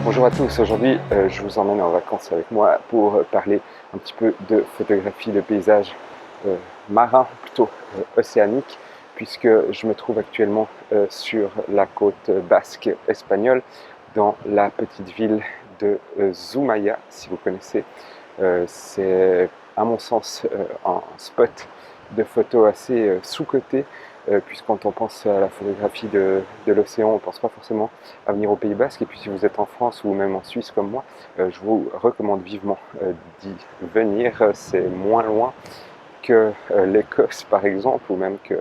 Bonjour à tous, aujourd'hui je vous emmène en vacances avec moi pour parler un petit peu de photographie de paysages marins, plutôt océaniques, puisque je me trouve actuellement sur la côte basque espagnole, dans la petite ville de Zumaya, si vous connaissez. C'est à mon sens un spot de photos assez sous-coté, puisque quand on pense à la photographie de l'océan, on ne pense pas forcément à venir au Pays Basque. Et puis si vous êtes en France ou même en Suisse comme moi, je vous recommande vivement d'y venir. C'est moins loin que l'Écosse par exemple, ou même que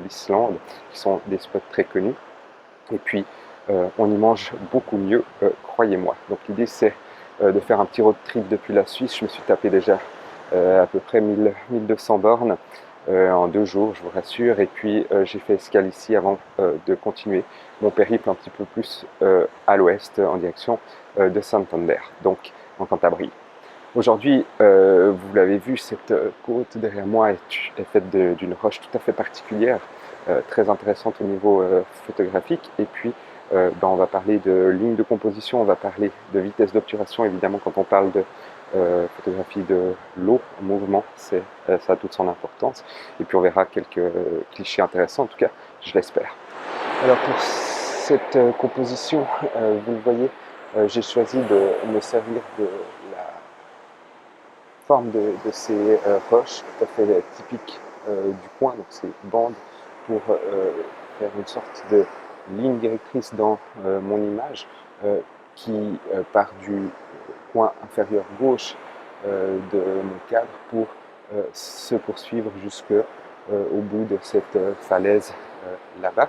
l'Islande, qui sont des spots très connus. Et puis on y mange beaucoup mieux, croyez-moi. Donc l'idée c'est de faire un petit road trip depuis la Suisse. Je me suis tapé déjà à peu près 1200 bornes en 2 jours, je vous rassure. Et puis j'ai fait escale ici avant de continuer mon périple un petit peu plus à l'ouest, en direction de Santander, donc en Cantabrie. Aujourd'hui, vous l'avez vu, cette côte derrière moi est faite d'une roche tout à fait particulière, très intéressante au niveau photographique. Et puis, on va parler de ligne de composition, on va parler de vitesse d'obturation. Évidemment, quand on parle de photographie de l'eau en mouvement, ça a toute son importance. Et puis, on verra quelques clichés intéressants, en tout cas, je l'espère. Alors, pour cette composition, vous le voyez, j'ai choisi de me servir de la forme de ces roches tout à fait typiques du coin, donc ces bandes, pour faire une sorte de ligne directrice dans mon image qui part du coin inférieur gauche de mon cadre pour se poursuivre jusque au bout de cette falaise là-bas.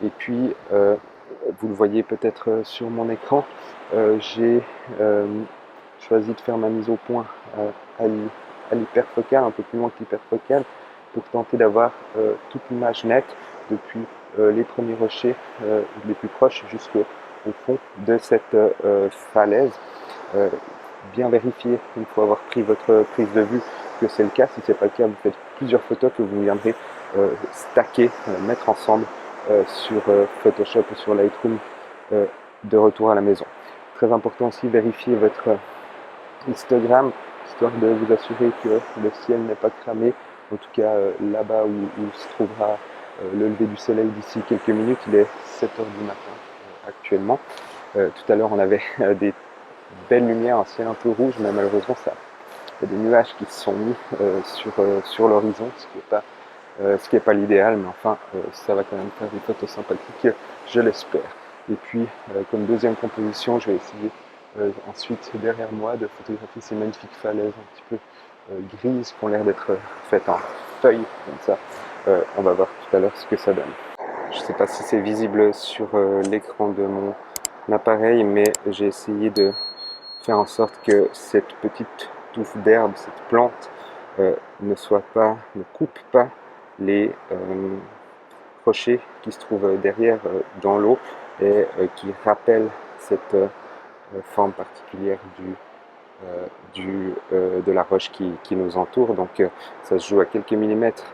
Et puis, vous le voyez peut-être sur mon écran, j'ai choisi de faire ma mise au point à l'hyperfocale, un peu plus loin que l'hyperfocale, pour tenter d'avoir toute l'image nette depuis les premiers rochers les plus proches jusqu'au fond de cette falaise. Bien vérifier, une fois avoir pris votre prise de vue, que c'est le cas. Si ce n'est pas le cas, vous faites plusieurs photos que vous viendrez stacker, mettre ensemble sur Photoshop ou sur Lightroom de retour à la maison. Très important aussi, vérifier votre histogramme, histoire de vous assurer que le ciel n'est pas cramé. En tout cas, là-bas où se trouvera le lever du soleil d'ici quelques minutes, il est 7 h du matin actuellement. Tout à l'heure, on avait des belles lumières, un ciel un peu rouge, mais malheureusement, il y a des nuages qui se sont mis sur l'horizon, ce qui n'est pas l'idéal, mais enfin, ça va quand même faire des photos sympathiques, je l'espère. Et puis, comme deuxième composition, je vais essayer ensuite, derrière moi, de photographier ces magnifiques falaises un petit peu grises qui ont l'air d'être faites en feuilles, comme ça. On va voir tout à l'heure ce que ça donne. Je ne sais pas si c'est visible sur l'écran de mon appareil, mais j'ai essayé de faire en sorte que cette petite touffe d'herbe, cette plante, ne coupe pas les rochers qui se trouvent derrière dans l'eau et qui rappellent cette forme particulière de la roche qui nous entoure. Donc ça se joue à quelques millimètres.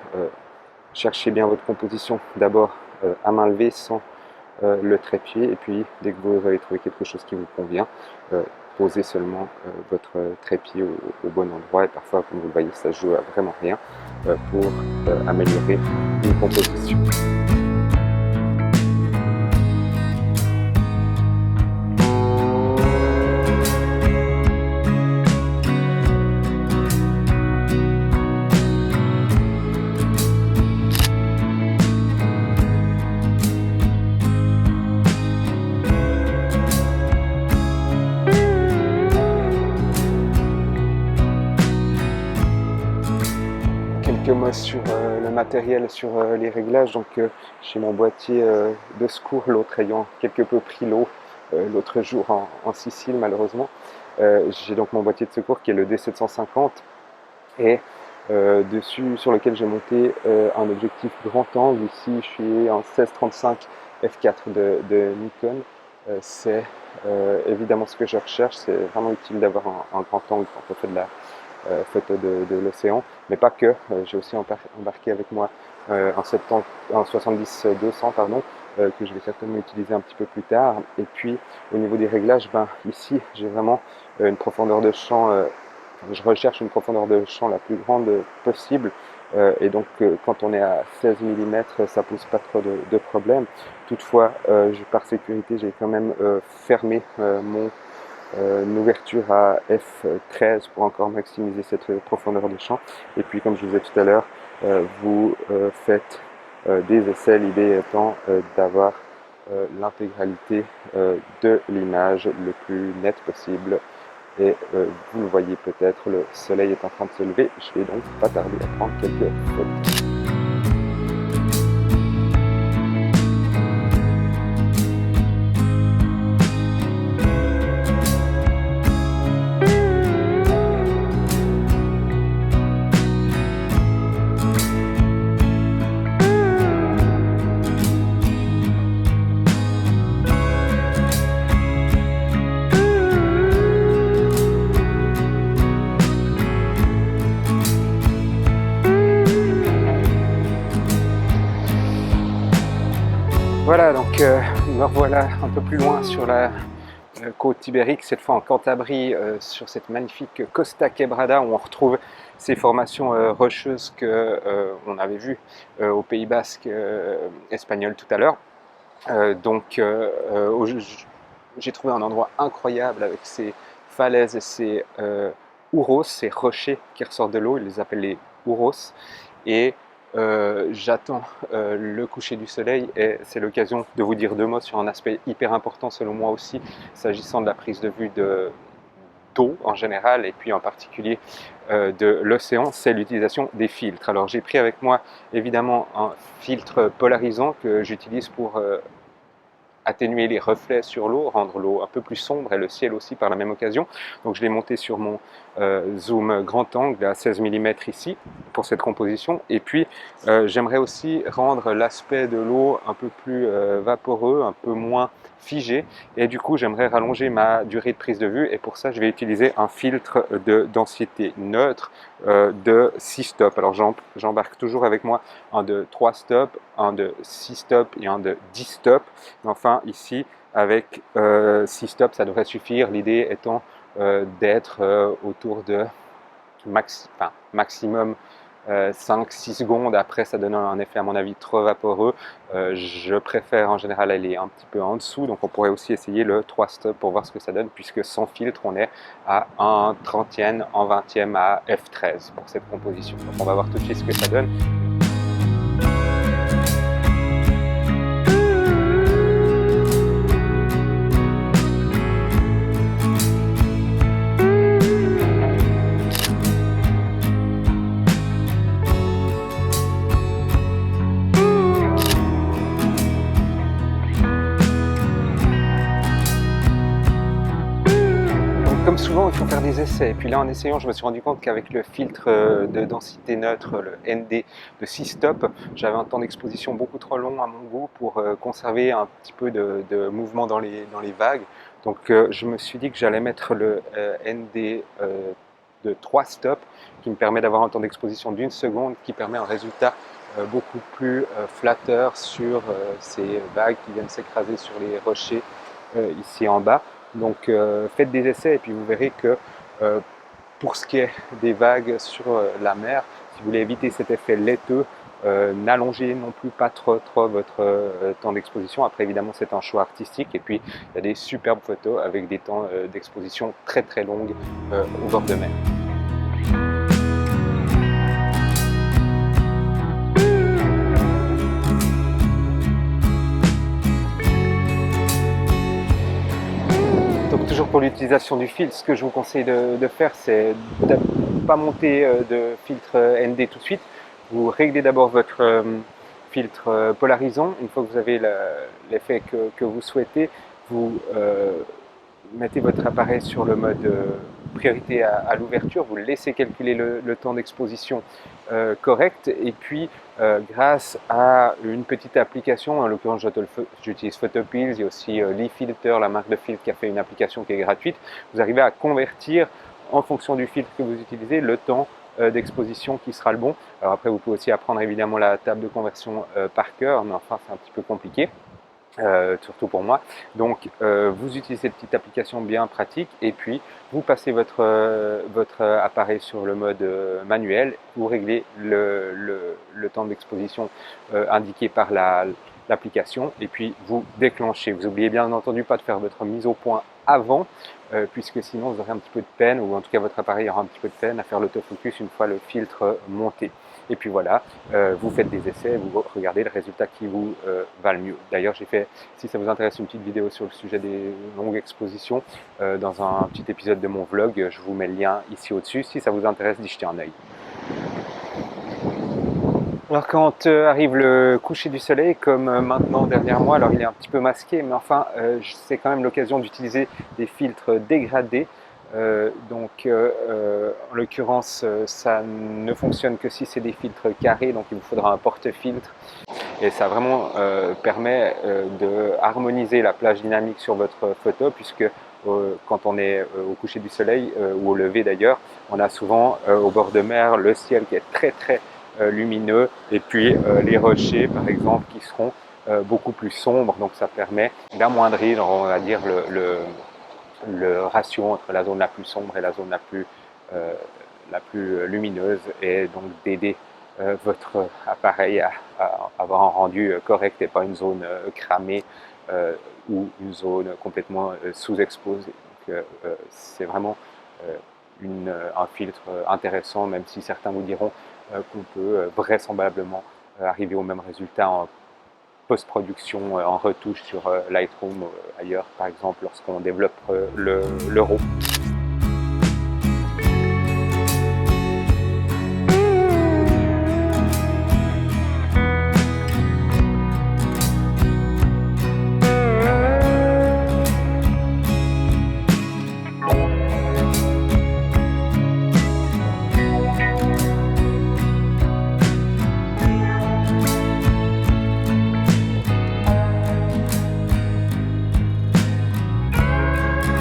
Cherchez bien votre composition d'abord à main levée, sans le trépied, et puis dès que vous avez trouvé quelque chose qui vous convient, posez seulement votre trépied au bon endroit. Et parfois, comme vous le voyez, ça joue à vraiment rien pour améliorer une composition. Mots sur le matériel, sur les réglages. Donc j'ai mon boîtier de secours, l'autre ayant quelque peu pris l'eau l'autre jour en Sicile malheureusement. J'ai donc mon boîtier de secours qui est le D750 et dessus, sur lequel j'ai monté un objectif grand angle. Ici je suis en 16-35 f4 de Nikon. C'est évidemment ce que je recherche. C'est vraiment utile d'avoir un grand angle quand on fait de la photo de l'océan, mais pas que. J'ai aussi embarqué avec moi un 70-200 pardon, que je vais certainement utiliser un petit peu plus tard. Et puis au niveau des réglages, ici j'ai vraiment une profondeur de champ, je recherche une profondeur de champ la plus grande possible. Et donc quand on est à 16 mm, ça pose pas trop de problèmes. Toutefois, par sécurité, j'ai quand même fermé mon ouverture à f13 pour encore maximiser cette profondeur de champ. Et puis comme je vous disais tout à l'heure, vous faites des essais, l'idée étant d'avoir l'intégralité de l'image le plus nette possible. Et vous le voyez peut-être, le soleil est en train de se lever. Je vais donc pas tarder à prendre quelques photos. Voilà, donc me revoilà un peu plus loin sur la côte ibérique, cette fois en Cantabrie, sur cette magnifique Costa Quebrada où on retrouve ces formations rocheuses qu'on avait vues au Pays Basque espagnol tout à l'heure. J'ai trouvé un endroit incroyable avec ces falaises et ces ouros, ces rochers qui ressortent de l'eau, ils les appellent les ouros. Et j'attends le coucher du soleil et c'est l'occasion de vous dire deux mots sur un aspect hyper important selon moi aussi, s'agissant de la prise de vue d'eau en général et puis en particulier de l'océan, c'est l'utilisation des filtres. Alors j'ai pris avec moi évidemment un filtre polarisant que j'utilise pour atténuer les reflets sur l'eau, rendre l'eau un peu plus sombre et le ciel aussi par la même occasion. Donc je l'ai monté sur mon zoom grand angle à 16 mm ici pour cette composition. Et puis j'aimerais aussi rendre l'aspect de l'eau un peu plus vaporeux, un peu moins figé. Et du coup j'aimerais rallonger ma durée de prise de vue. Et pour ça je vais utiliser un filtre de densité neutre de 6 stops. Alors j'embarque toujours avec moi un de 3 stops, un de 6 stops et un de 10 stops. Enfin ici avec 6 stops ça devrait suffire, l'idée étant d'être autour de maximum 5-6 secondes. Après ça donne un effet à mon avis trop vaporeux. Je préfère en général aller un petit peu en dessous, donc on pourrait aussi essayer le 3 stops pour voir ce que ça donne, puisque sans filtre on est à 1/30, 1/20 à f13 pour cette composition. Donc on va voir tout de suite ce que ça donne. Comme souvent, il faut faire des essais. Et puis là, en essayant, je me suis rendu compte qu'avec le filtre de densité neutre, le ND de 6 stops, j'avais un temps d'exposition beaucoup trop long à mon goût pour conserver un petit peu de mouvement dans les vagues. Donc je me suis dit que j'allais mettre le ND de 3 stops qui me permet d'avoir un temps d'exposition d'1 seconde, qui permet un résultat beaucoup plus flatteur sur ces vagues qui viennent s'écraser sur les rochers ici en bas. Donc faites des essais et puis vous verrez que pour ce qui est des vagues sur la mer, si vous voulez éviter cet effet laiteux, n'allongez non plus pas trop votre temps d'exposition. Après évidemment c'est un choix artistique et puis il y a des superbes photos avec des temps d'exposition très longues au bord de mer. Toujours pour l'utilisation du filtre, ce que je vous conseille de faire, c'est de ne pas monter de filtre ND tout de suite. Vous réglez d'abord votre filtre polarisant. Une fois que vous avez l'effet que vous souhaitez, vous mettez votre appareil sur le mode priorité à l'ouverture, vous laissez calculer le temps d'exposition correct et puis grâce à une petite application, en l'occurrence j'utilise Photopills, il y a aussi LeeFilter, la marque de filtre qui a fait une application qui est gratuite, vous arrivez à convertir en fonction du filtre que vous utilisez le temps d'exposition qui sera le bon. Alors après vous pouvez aussi apprendre évidemment la table de conversion par cœur, mais enfin c'est un petit peu compliqué. surtout pour moi. Donc vous utilisez cette petite application bien pratique et puis vous passez votre appareil sur le mode manuel, vous réglez le temps d'exposition indiqué par l'application et puis vous déclenchez. Vous n'oubliez bien entendu pas de faire votre mise au point avant puisque sinon vous aurez un petit peu de peine, ou en tout cas votre appareil aura un petit peu de peine à faire l'autofocus une fois le filtre monté. Et puis voilà, vous faites des essais, vous regardez le résultat qui vous va le mieux. D'ailleurs, j'ai fait, si ça vous intéresse, une petite vidéo sur le sujet des longues expositions dans un petit épisode de mon vlog. Je vous mets le lien ici au-dessus si ça vous intéresse d'y jeter un œil. Alors quand arrive le coucher du soleil, comme maintenant derrière moi, alors il est un petit peu masqué, mais enfin c'est quand même l'occasion d'utiliser des filtres dégradés. En l'occurrence, ça ne fonctionne que si c'est des filtres carrés, donc il vous faudra un porte-filtre. Et ça vraiment permet de harmoniser la plage dynamique sur votre photo, puisque quand on est au coucher du soleil, ou au lever d'ailleurs, on a souvent au bord de mer le ciel qui est très très lumineux, et puis les rochers par exemple qui seront beaucoup plus sombres, donc ça permet d'amoindrir, on va dire, le ratio entre la zone la plus sombre et la zone la plus lumineuse, et donc d'aider votre appareil à avoir un rendu correct et pas une zone cramée ou une zone complètement sous-exposée. Donc c'est vraiment un filtre intéressant, même si certains vous diront qu'on peut vraisemblablement arriver au même résultat en post-production, en retouche sur Lightroom, ailleurs par exemple lorsqu'on développe le RAW.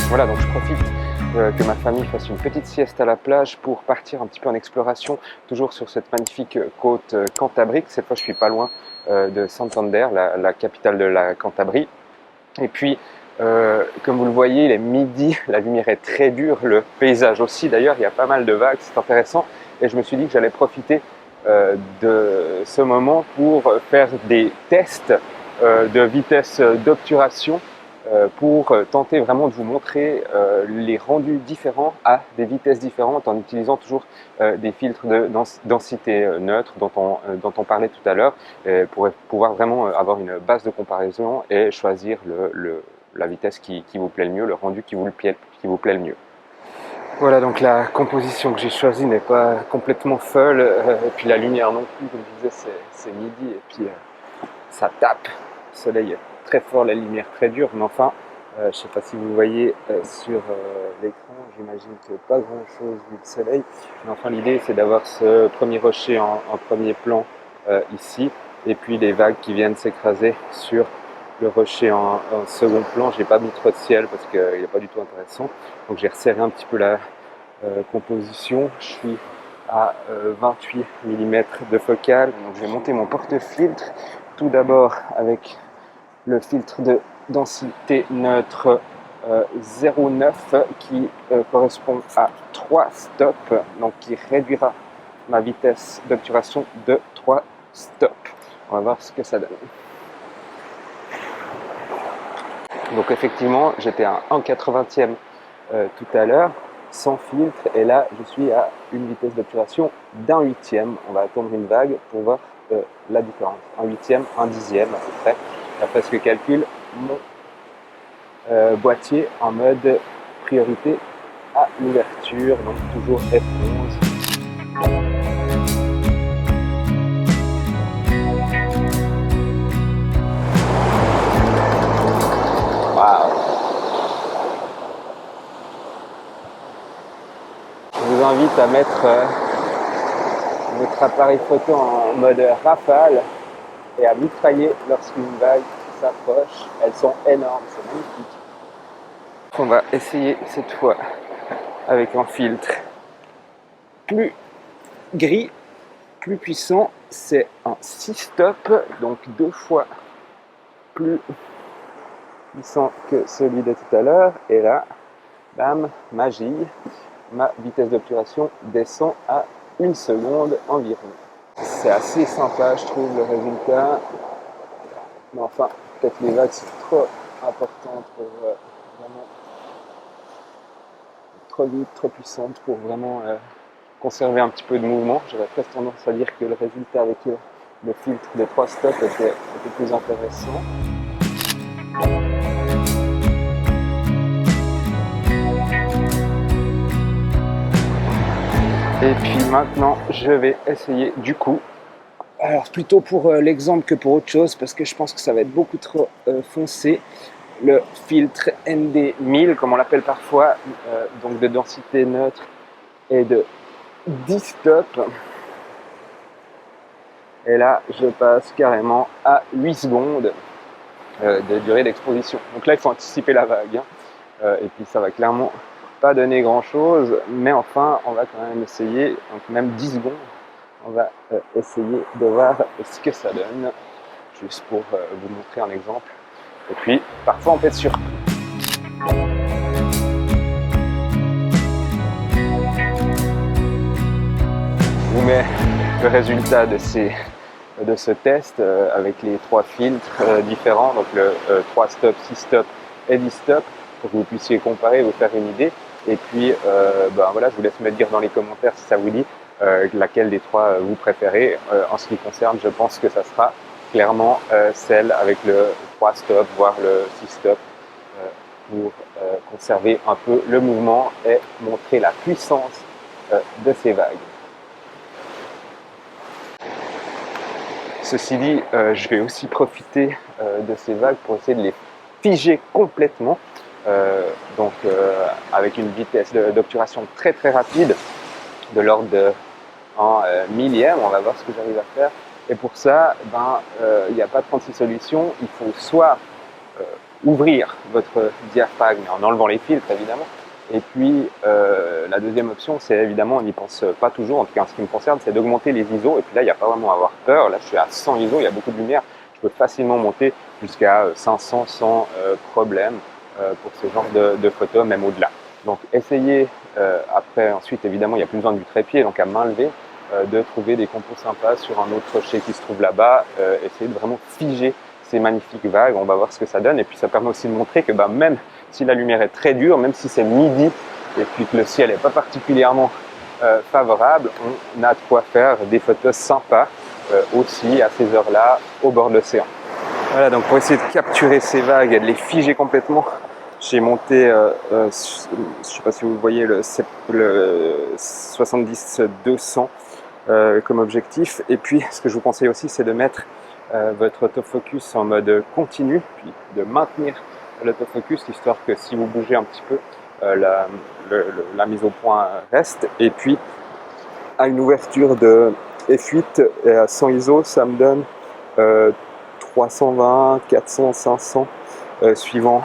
Voilà, donc je profite que ma famille fasse une petite sieste à la plage pour partir un petit peu en exploration, toujours sur cette magnifique côte cantabrique. Cette fois, je suis pas loin de Santander, la capitale de la Cantabrie. Et puis, comme vous le voyez, il est midi, la lumière est très dure, le paysage aussi. D'ailleurs, il y a pas mal de vagues, c'est intéressant. Et je me suis dit que j'allais profiter de ce moment pour faire des tests de vitesse d'obturation, pour tenter vraiment de vous montrer les rendus différents à des vitesses différentes, en utilisant toujours des filtres de densité neutre dont on parlait tout à l'heure, pour pouvoir vraiment avoir une base de comparaison et choisir la vitesse qui vous plaît le mieux, le rendu qui vous plaît le mieux. Voilà, donc la composition que j'ai choisie n'est pas complètement folle, et puis la lumière non plus, comme je disais, c'est midi, et puis ça tape, le soleil est très fort, la lumière très dure, mais enfin, je ne sais pas si vous voyez sur l'écran, j'imagine que pas grand chose vu le soleil, mais enfin l'idée c'est d'avoir ce premier rocher en premier plan ici, et puis les vagues qui viennent s'écraser sur le rocher en second plan. Je n'ai pas mis trop de ciel parce qu'il n'est pas du tout intéressant, donc j'ai resserré un petit peu la composition. Je suis à 28 mm de focale, donc je vais monter mon porte-filtre. Tout d'abord avec le filtre de densité neutre 0,9 qui correspond à 3 stops, donc qui réduira ma vitesse d'obturation de 3 stops. On va voir ce que ça donne. Donc effectivement, j'étais à 1/80e tout à l'heure, sans filtre, et là je suis à une vitesse d'obturation d'1/8. On va attendre une vague pour voir la différence. 1/8, 1/10 à peu près. D'après ce que calcule mon boîtier en mode priorité à l'ouverture, donc toujours F11. Waouh! Je vous invite à mettre votre appareil photo en mode rafale et à mitrailler lorsqu'une vague s'approche. Elles sont énormes, c'est magnifique. On va essayer cette fois avec un filtre plus gris, plus puissant. C'est un 6 stop, donc 2 fois plus puissant que celui de tout à l'heure. Et là, bam, magie, ma vitesse d'obturation descend à 1 seconde environ. C'est assez sympa, je trouve, le résultat. Mais enfin, peut-être les vagues sont trop importantes pour vraiment trop vite, trop puissantes pour vraiment conserver un petit peu de mouvement. J'aurais presque tendance à dire que le résultat avec le filtre des 3 stops était plus intéressant. Et puis maintenant, je vais essayer du coup, alors plutôt pour l'exemple que pour autre chose, parce que je pense que ça va être beaucoup trop foncé, le filtre ND1000, comme on l'appelle parfois, donc de densité neutre et de 10 stops. Et là, je passe carrément à 8 secondes de durée d'exposition. Donc là, il faut anticiper la vague. Et puis ça va clairement pas donner grand chose, mais enfin on va quand même essayer, donc même 10 secondes, on va essayer de voir ce que ça donne, juste pour vous montrer un exemple. Et puis parfois on peut être surpris. Je vous mets le résultat de ce test avec les 3 filtres différents, donc le 3 stops, 6 stops et 10 stops, pour que vous puissiez comparer et vous faire une idée. Et puis, voilà, je vous laisse me dire dans les commentaires si ça vous dit laquelle des 3 vous préférez. En ce qui concerne, je pense que ça sera clairement celle avec le 3 stops, voire le 6 stops, pour conserver un peu le mouvement et montrer la puissance de ces vagues. Ceci dit, je vais aussi profiter de ces vagues pour essayer de les figer complètement, avec une vitesse d'obturation très très rapide, de l'ordre de 1 millième. On va voir ce que j'arrive à faire. Et pour ça, il n'y a pas 36 solutions. Il faut soit ouvrir votre diaphragme en enlevant les filtres évidemment. Et puis la deuxième option, c'est évidemment, on n'y pense pas toujours, en tout cas en ce qui me concerne, c'est d'augmenter les ISO. Et puis là, il n'y a pas vraiment à avoir peur. Là, je suis à 100 ISO, il y a beaucoup de lumière. Je peux facilement monter jusqu'à 500 sans problème pour ce genre de photos, même au-delà. Donc essayez, après, ensuite évidemment, il n'y a plus besoin du trépied, donc à main levée, de trouver des compos sympas sur un autre rocher qui se trouve là-bas. Essayez de vraiment figer ces magnifiques vagues, on va voir ce que ça donne. Et puis ça permet aussi de montrer que même si la lumière est très dure, même si c'est midi et puis que le ciel n'est pas particulièrement favorable, on a de quoi faire des photos sympas aussi à ces heures-là au bord de l'océan. Voilà, donc pour essayer de capturer ces vagues et de les figer complètement, j'ai monté, je ne sais pas si vous voyez, le 70-200 comme objectif. Et puis ce que je vous conseille aussi, c'est de mettre votre autofocus en mode continu, puis de maintenir l'autofocus, histoire que si vous bougez un petit peu, la mise au point reste. Et puis à une ouverture de f8 et à 100 ISO, ça me donne 320, 400, 500 suivant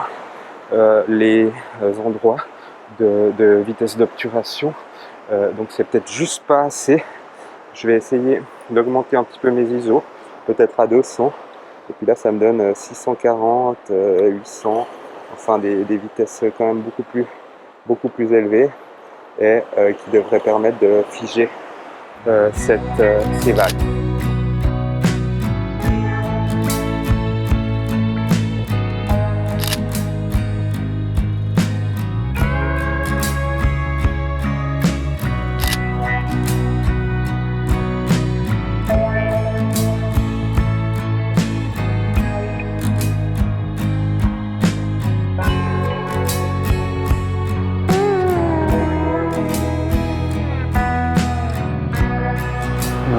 les endroits de vitesse d'obturation. Donc c'est peut-être juste pas assez. Je vais essayer d'augmenter un petit peu mes ISO, peut-être à 200. Et puis là, ça me donne 640, 800, enfin des vitesses quand même beaucoup plus élevées et qui devraient permettre de figer ces vagues.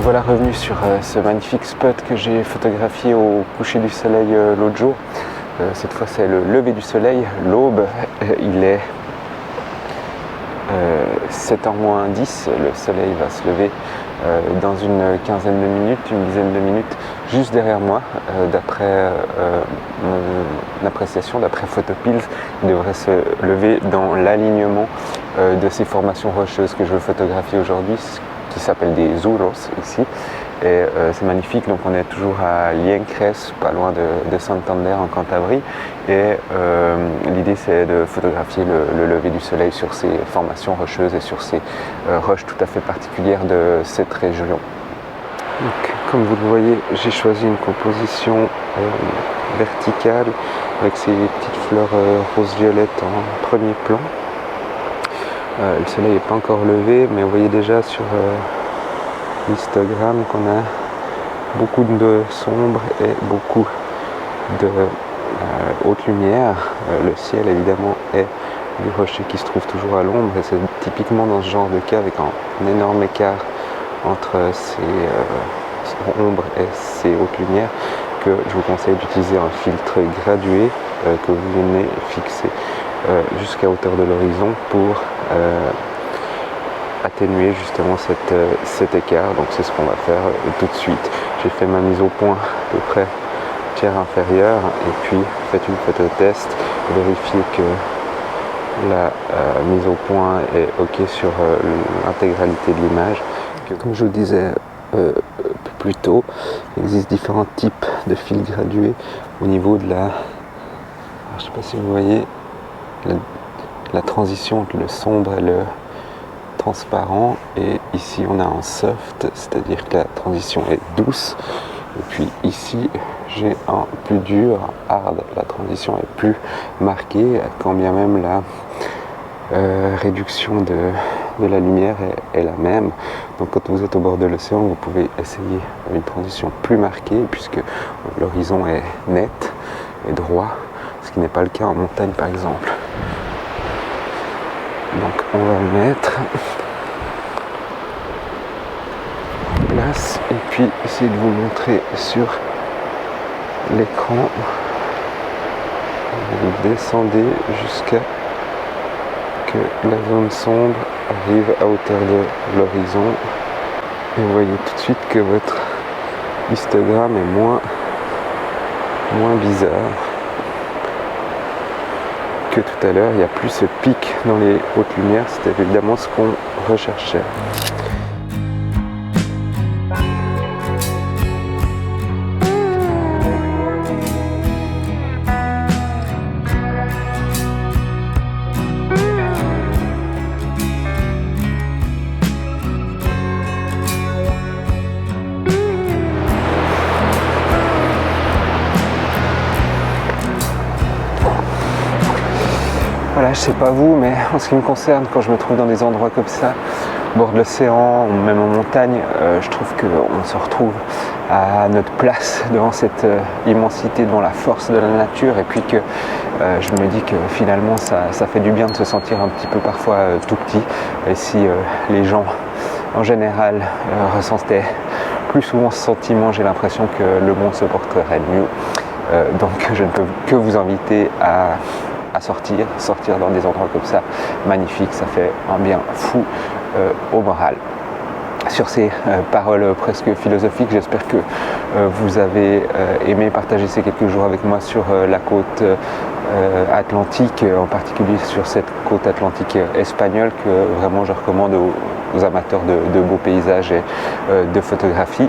Voilà revenu sur ce magnifique spot que j'ai photographié au coucher du soleil l'autre jour. Cette fois c'est le lever du soleil, l'aube. Il est 7h-10, le soleil va se lever dans une quinzaine de minutes, une dizaine de minutes, juste derrière moi. D'après mon appréciation, d'après Photopills, il devrait se lever dans l'alignement de ces formations rocheuses que je veux photographier aujourd'hui, qui s'appellent des Zuros ici. et c'est magnifique. Donc on est toujours à Liencres, pas loin de Santander en Cantabrie, et l'idée c'est de photographier le lever du soleil sur ces formations rocheuses et sur ces roches tout à fait particulières de cette région. Donc, comme vous le voyez, j'ai choisi une composition verticale avec ces petites fleurs rose-violette en premier plan. Le soleil n'est pas encore levé, mais vous voyez déjà sur l'histogramme qu'on a beaucoup de sombre et beaucoup de haute lumière. Le ciel évidemment est des rochers qui se trouvent toujours à l'ombre, et c'est typiquement dans ce genre de cas, avec un énorme écart entre ces ombres et ces hautes lumières, que je vous conseille d'utiliser un filtre gradué que vous venez fixer jusqu'à hauteur de l'horizon pour atténuer justement cet écart. Donc c'est ce qu'on va faire tout de suite. J'ai fait ma mise au point à peu près tiers inférieur, et puis faites une photo test, vérifiez que la mise au point est ok sur l'intégralité de l'image. Comme je vous disais plus tôt, il existe différents types de fils gradués au niveau de la, je ne sais pas si vous voyez, la transition entre le sombre et le transparent, et ici on a un soft, c'est-à-dire que la transition est douce, et puis ici j'ai un plus dur, hard, la transition est plus marquée, quand bien même la réduction de la lumière est la même. Donc quand vous êtes au bord de l'océan, vous pouvez essayer une transition plus marquée, puisque l'horizon est net et droit, ce qui n'est pas le cas en montagne par exemple. Donc on va le mettre en place, et puis essayer de vous montrer sur l'écran. Vous descendez jusqu'à que la zone sombre arrive à hauteur de l'horizon, et vous voyez tout de suite que votre histogramme est moins bizarre que tout à l'heure. Il n'y a plus ce pic dans les hautes lumières, c'était évidemment ce qu'on recherchait. Voilà, je sais pas vous, mais en ce qui me concerne, quand je me trouve dans des endroits comme ça, au bord de l'océan, ou même en montagne, je trouve qu'on se retrouve à notre place devant cette immensité, devant la force de la nature, et puis que je me dis que finalement ça fait du bien de se sentir un petit peu parfois tout petit. Et si les gens en général ressentaient plus souvent ce sentiment, j'ai l'impression que le monde se porterait mieux. Donc je ne peux que vous inviter à sortir dans des endroits comme ça, magnifiques, ça fait un bien fou au moral. Sur ces paroles presque philosophiques, j'espère que vous avez aimé partager ces quelques jours avec moi sur la côte atlantique, en particulier sur cette côte atlantique espagnole que vraiment je recommande aux amateurs de beaux paysages et de photographie.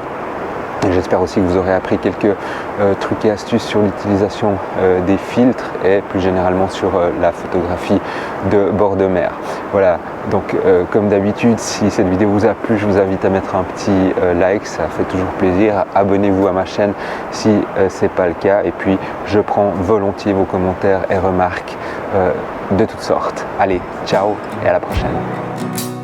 J'espère aussi que vous aurez appris quelques trucs et astuces sur l'utilisation des filtres, et plus généralement sur la photographie de bord de mer. Voilà, donc comme d'habitude, si cette vidéo vous a plu, je vous invite à mettre un petit like, ça fait toujours plaisir. Abonnez-vous à ma chaîne si ce n'est pas le cas, et puis je prends volontiers vos commentaires et remarques de toutes sortes. Allez, ciao et à la prochaine.